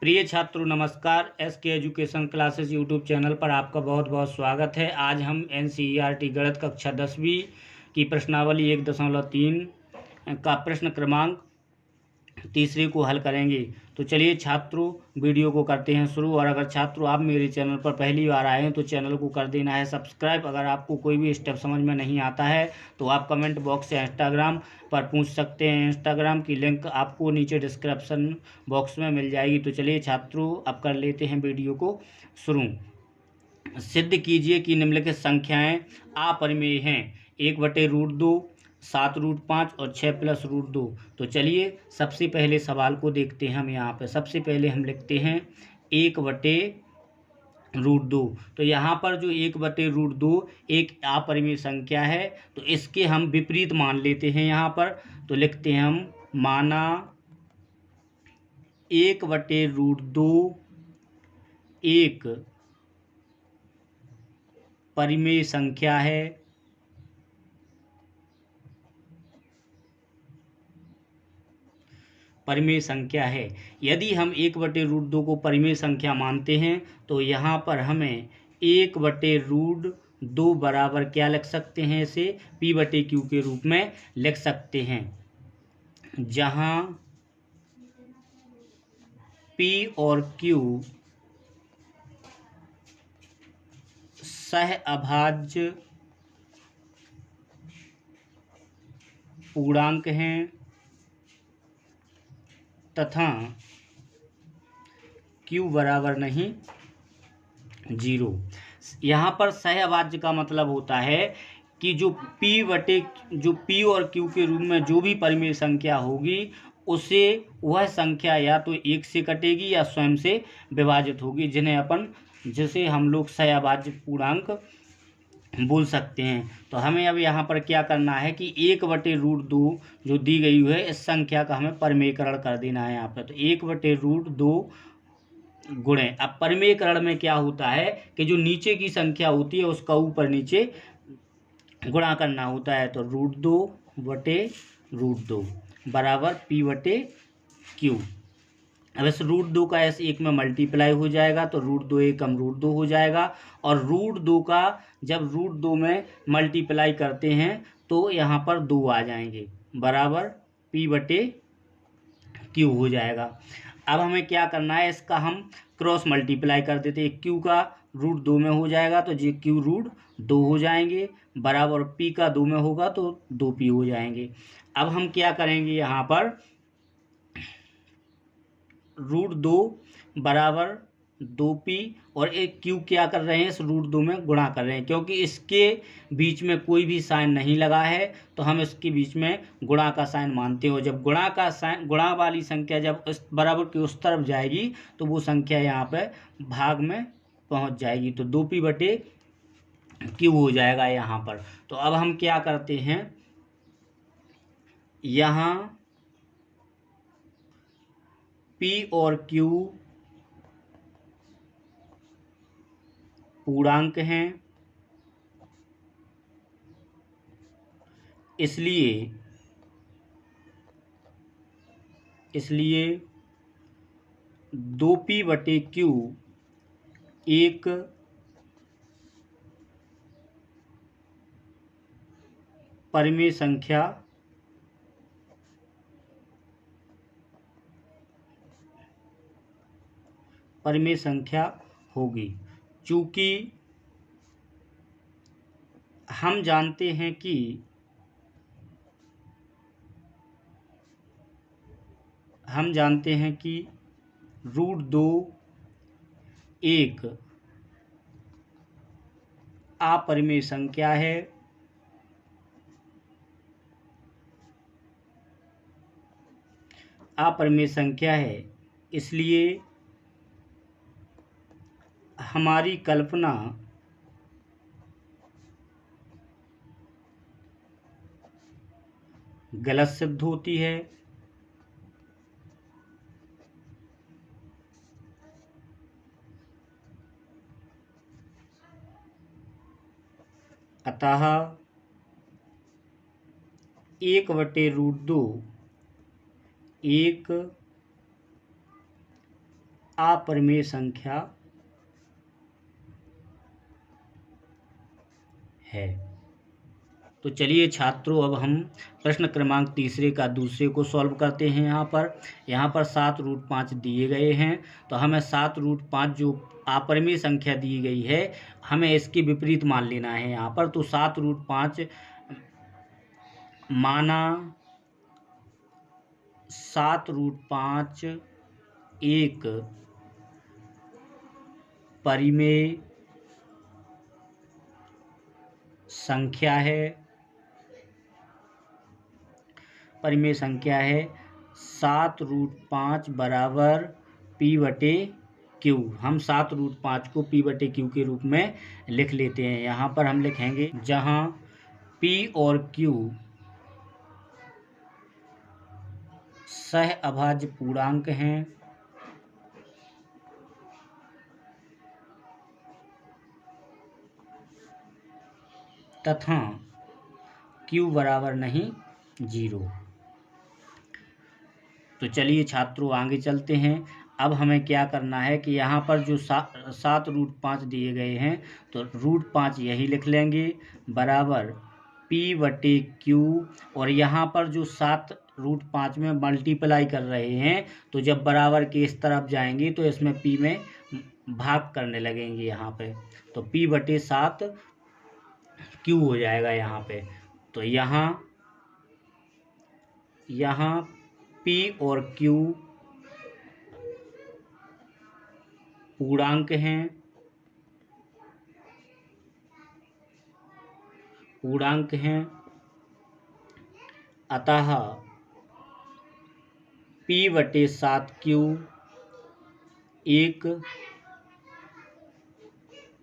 प्रिय छात्रों नमस्कार। SK education classes YouTube channel पर आपका बहुत बहुत स्वागत है। आज हम NCERT गणित कक्षा 10वीं की प्रश्नावली 1.3 का प्रश्न क्रमांक तीसरे को हल करेंगे। तो चलिए छात्रों वीडियो को करते हैं शुरू। और अगर छात्रों आप मेरे चैनल पर पहली बार आए हैं तो चैनल को कर देना है सब्सक्राइब। अगर आपको कोई भी स्टेप समझ में नहीं आता है तो आप कमेंट बॉक्स से इंस्टाग्राम पर पूछ सकते हैं। इंस्टाग्राम की लिंक आपको नीचे डिस्क्रिप्शन बॉक्स में मिल जाएगी। तो चलिए छात्रों अब कर लेते हैं वीडियो को शुरू। सिद्ध कीजिए कि निम्नलिखित संख्याएं अपरिमेय हैं। 1/√2, 7√5 और 6+√2। तो चलिए सबसे पहले सवाल को देखते हैं। हम यहाँ पे सबसे पहले हम लिखते हैं 1/√2। तो यहाँ पर जो 1/√2 एक अपरिमेय संख्या है, तो इसके हम विपरीत मान लेते हैं। यहाँ पर तो लिखते हैं हम माना 1/√2 एक परिमेय संख्या है। परिमेय संख्या है। यदि हम 1/√2 को परिमेय संख्या मानते हैं तो यहाँ पर हमें 1/√2 बराबर क्या लिख सकते हैं, इसे P/Q के रूप में लिख सकते हैं, जहाँ P और Q सहअभाज्य पूर्णांक हैं तथा Q बराबर नहीं 0। यहाँ पर सहअभाज्य का मतलब होता है कि जो P और Q के रूप में जो भी परिमेय संख्या होगी उसे वह संख्या या तो 1 से कटेगी या स्वयं से विभाजित होगी, जिसे हम लोग सहअभाज्य पूर्णांक बोल सकते हैं। तो हमें अब यहाँ पर क्या करना है कि 1/√2 जो दी गई है इस संख्या का हमें परिमेयकरण कर देना है यहाँ पर। तो 1/√2 गुणे, अब परिमेयकरण में क्या होता है कि जो नीचे की संख्या होती है उसका ऊपर नीचे गुणा करना होता है। तो √2/√2 बराबर P/Q। अब इस √2 का इस एक में मल्टीप्लाई हो जाएगा तो √2 एकम √2 हो जाएगा। और √2 का जब √2 में मल्टीप्लाई करते हैं तो यहाँ पर 2 आ जाएंगे, बराबर P/Q हो जाएगा। अब हमें क्या करना है, इसका हम क्रॉस मल्टीप्लाई कर देते हैं। Q का √2 में हो जाएगा तो जी Q √2 हो जाएंगे, बराबर P का 2 में होगा तो 2P हो जाएंगे। अब हम क्या करेंगे, यहाँ पर √2 बराबर 2P और एक Q क्या कर रहे हैं, इस √2 में गुणा कर रहे हैं। क्योंकि इसके बीच में कोई भी साइन नहीं लगा है तो हम इसके बीच में गुणा का साइन मानते हो। जब गुणा वाली संख्या जब इस बराबर की उस तरफ जाएगी तो वो संख्या यहाँ पे भाग में पहुँच जाएगी। तो 2P/Q हो जाएगा यहाँ पर। तो अब हम क्या करते हैं, यहाँ P और Q पूर्णांक हैं, इसलिए 2P/Q एक परिमेय संख्या होगी। चूंकि हम जानते हैं कि √2 एक अपरिमेय संख्या है, इसलिए हमारी कल्पना गलत सिद्ध होती है। अतः 1/√2 एक अपरिमेय संख्या है। तो चलिए छात्रों, अब हम प्रश्न क्रमांक तीसरे का दूसरे को सॉल्व करते हैं। यहाँ पर 7√5 दिए गए हैं, तो हमें 7√5 जो अपरिमेय संख्या दी गई है, हमें इसके विपरीत मान लेना है यहाँ पर। तो 7√5 माना 7√5 एक परिमेय संख्या है। परिमेय संख्या है 7√5 बराबर P/Q। हम 7√5 को P/Q के रूप में लिख लेते हैं। यहाँ पर हम लिखेंगे, जहाँ P और Q सहअभाज्य पूर्णांक हैं तथा Q बराबर नहीं 0। तो चलिए छात्रों, आगे चलते हैं। अब हमें क्या करना है कि यहाँ पर जो 7√5 दिए गए हैं, तो √5 यही लिख लेंगे बराबर P/Q। और यहाँ पर जो 7√5 में मल्टीप्लाई कर रहे हैं, तो जब बराबर के इस तरफ जाएंगे तो इसमें P में भाग करने लगेंगे यहाँ पे, तो P/7Q हो जाएगा यहाँ पे। तो यहाँ P और Q पूर्णांक हैं, अतः P/7Q एक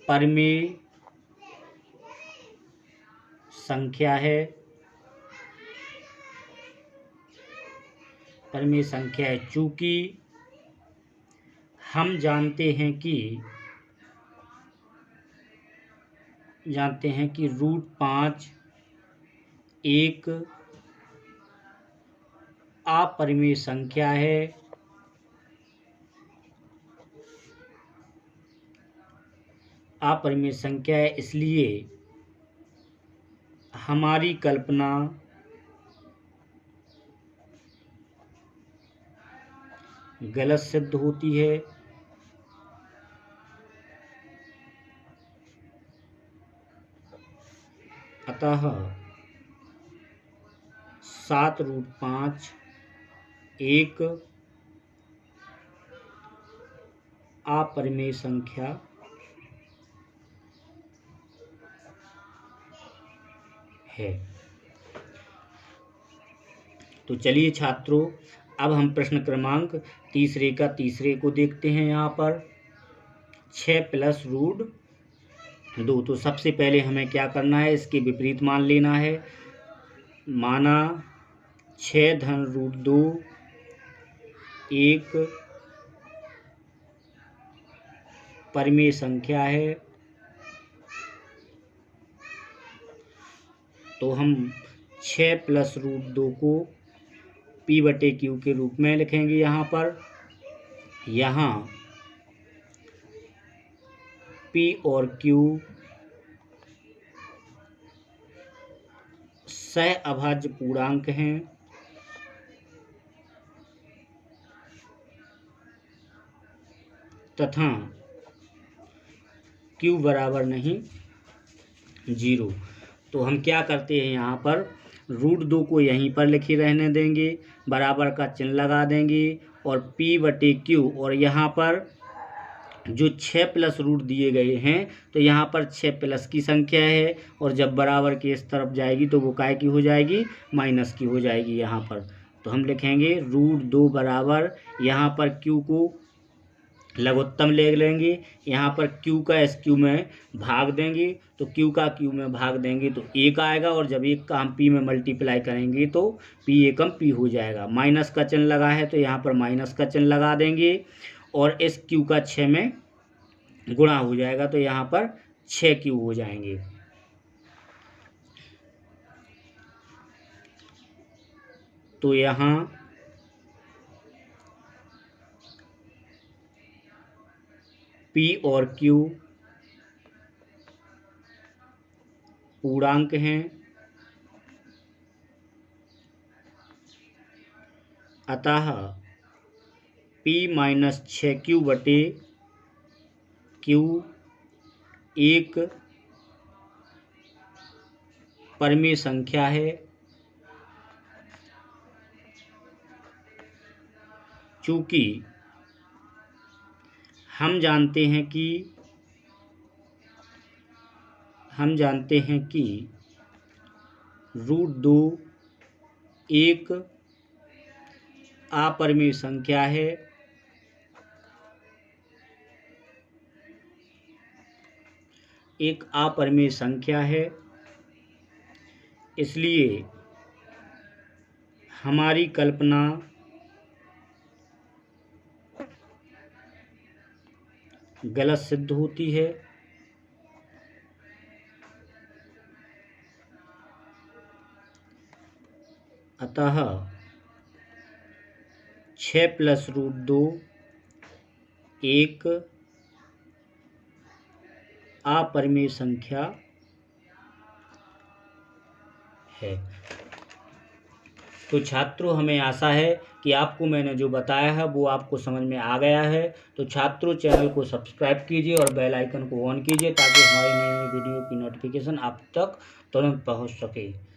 परिमेय संख्या है। परिमेय संख्या है चूँकि हम जानते हैं कि √5 एक अपरिमेय संख्या है। अपरिमेय संख्या है, इसलिए हमारी कल्पना गलत सिद्ध होती है। अतः 7√5 एक अपरिमेय संख्या है। तो चलिए छात्रों, अब हम प्रश्न क्रमांक तीसरे का तीसरे को देखते हैं। यहाँ पर 6 + √2। तो सबसे पहले हमें क्या करना है, इसके विपरीत मान लेना है। माना 6 - √2 एक परिमेय संख्या है। तो हम 6 + √2 को P/Q के रूप में लिखेंगे। यहाँ P और Q सहअभाज्य पूर्णांक हैं तथा Q बराबर नहीं 0। तो हम क्या करते हैं, यहाँ पर √2 को यहीं पर लिखे रहने देंगे, बराबर का चिन्ह लगा देंगे और P/Q। और यहाँ पर जो 6 + रूट दिए गए हैं, तो यहाँ पर 6 प्लस की संख्या है, और जब बराबर के इस तरफ जाएगी तो वो काय की हो जाएगी, माइनस की हो जाएगी यहाँ पर। तो हम लिखेंगे √2 बराबर, यहाँ पर Q को लघुत्तम ले लेंगे, यहाँ पर Q का SQ में भाग देंगे, तो Q का Q में भाग देंगे तो 1 आएगा, और जब 1 का हम P में मल्टीप्लाई करेंगे तो P एकम P हो जाएगा। माइनस का चिन्ह लगा है तो यहाँ पर माइनस का चिन्ह लगा देंगे, और इस Q का 6 में गुणा हो जाएगा, तो यहाँ पर 6Q हो जाएंगे। तो यहाँ पी और क्यू पूर्णांक हैं, अतः p माइनस 6q बटे q एक परिमेय संख्या है। चूँकि हम जानते हैं कि √2 एक अपरिमेय संख्या है, इसलिए हमारी कल्पना गलत सिद्ध होती है। अतः 6 प्लस √2 एक अपरिमेय संख्या है। तो छात्रों, हमें आशा है कि आपको मैंने जो बताया है वो आपको समझ में आ गया है। तो छात्रों, चैनल को सब्सक्राइब कीजिए और बेल आइकन को ऑन कीजिए ताकि हमारी नई वीडियो की नोटिफिकेशन आप तक तुरंत पहुंच सके।